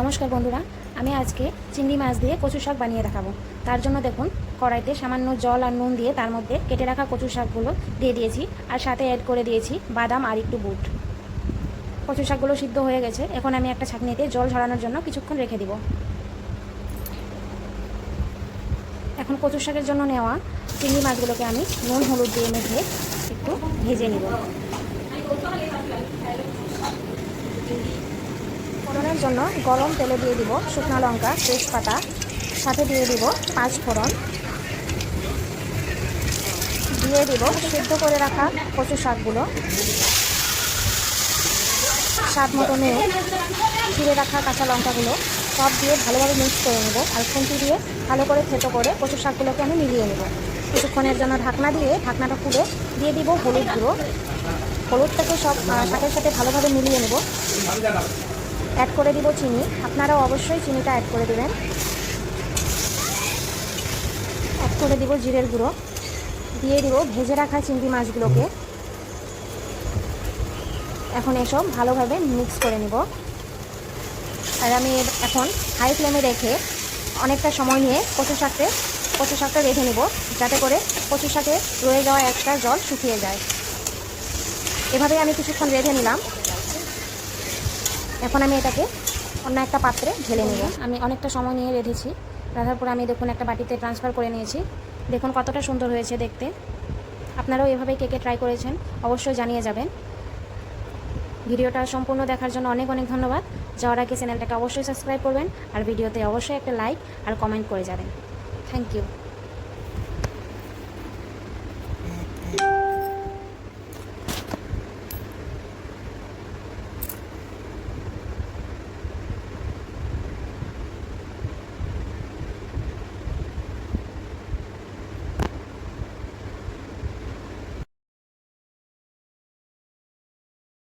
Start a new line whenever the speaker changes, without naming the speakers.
নমস্কার বন্ধুরা, আমি আজকে চিংড়ি মাছ দিয়ে কচু শাক বানিয়ে দেখাবো। তার জন্য দেখুন, কড়াইতে সামান্য জল আর নুন দিয়ে তার মধ্যে কেটে রাখা কচু শাকগুলো দিয়ে দিয়েছি, আর সাথে অ্যাড করে দিয়েছি বাদাম আর একটু বুট। কচু শাকগুলো সিদ্ধ হয়ে গেছে। এখন আমি একটা ছাঁকনিতে জল ঝরানোর জন্য কিছুক্ষণ রেখে দিব। এখন কচু শাকের জন্য নেওয়া চিংড়ি মাছগুলোকে আমি নুন হলুদ দিয়ে মেখে একটু ভেজে নিব। ফোড়নের জন্য গরম তেলে দিয়ে দিব শুকনো লঙ্কা, তেজপাতা, সাথে দিয়ে দিব 5 ফোড়ন, দিয়ে দিব সিদ্ধ করে রাখা কচু শাকগুলো, স্বাদ মতো নুন, ছিঁড়ে রাখা কাঁচা লঙ্কাগুলো সব দিয়ে ভালোভাবে মিক্স করে নেব। আর খুন্তি দিয়ে ভালো করে থেতো করে কচু শাকগুলোকে আমি মিলিয়ে নেব। কিছুক্ষণের জন্য ঢাকনা দিয়ে ঢাকনাটা খুলে দিয়ে দিব হলুদ গুঁড়ো। হলুদটাকে সব শাকের সাথে ভালোভাবে মিলিয়ে নেব। অ্যাড করে দিব চিনি। আপনারাও অবশ্যই চিনিটা অ্যাড করে দেবেন। অ্যাড করে দিব জিরের গুঁড়ো, দিয়ে দিব ভেজে রাখা চিংড়ি মাছগুলোকে। এখন এসব ভালোভাবে মিক্স করে নিব। আর আমি এখন হাই ফ্লেমে রেখে অনেকটা সময় নিয়ে কচু শাকটা রেখে নিব, যাতে করে কচু শাকে রয়ে যাওয়া একটা জল শুকিয়ে যায়। এভাবে আমি কিছুক্ষণ রেখে নিলাম। এখন আমি এটাকে অন্য একটা পাত্রে ঢেলে নেব। আমি অনেকটা সময় নিয়ে রেখেছি। রাখার পর আমি দেখুন একটা বাটিতে ট্রান্সফার করে নিয়েছি। দেখুন কতটা সুন্দর হয়েছে দেখতে। আপনারাও এভাবেই কে কে ট্রাই করেছেন অবশ্যই জানিয়ে যাবেন। ভিডিওটা সম্পূর্ণ দেখার জন্য অনেক অনেক ধন্যবাদ। যাওয়ার আগে চ্যানেলটাকে অবশ্যই সাবস্ক্রাইব করবেন, আর ভিডিওতে অবশ্যই একটা লাইক আর কমেন্ট করে যাবেন। Thank you.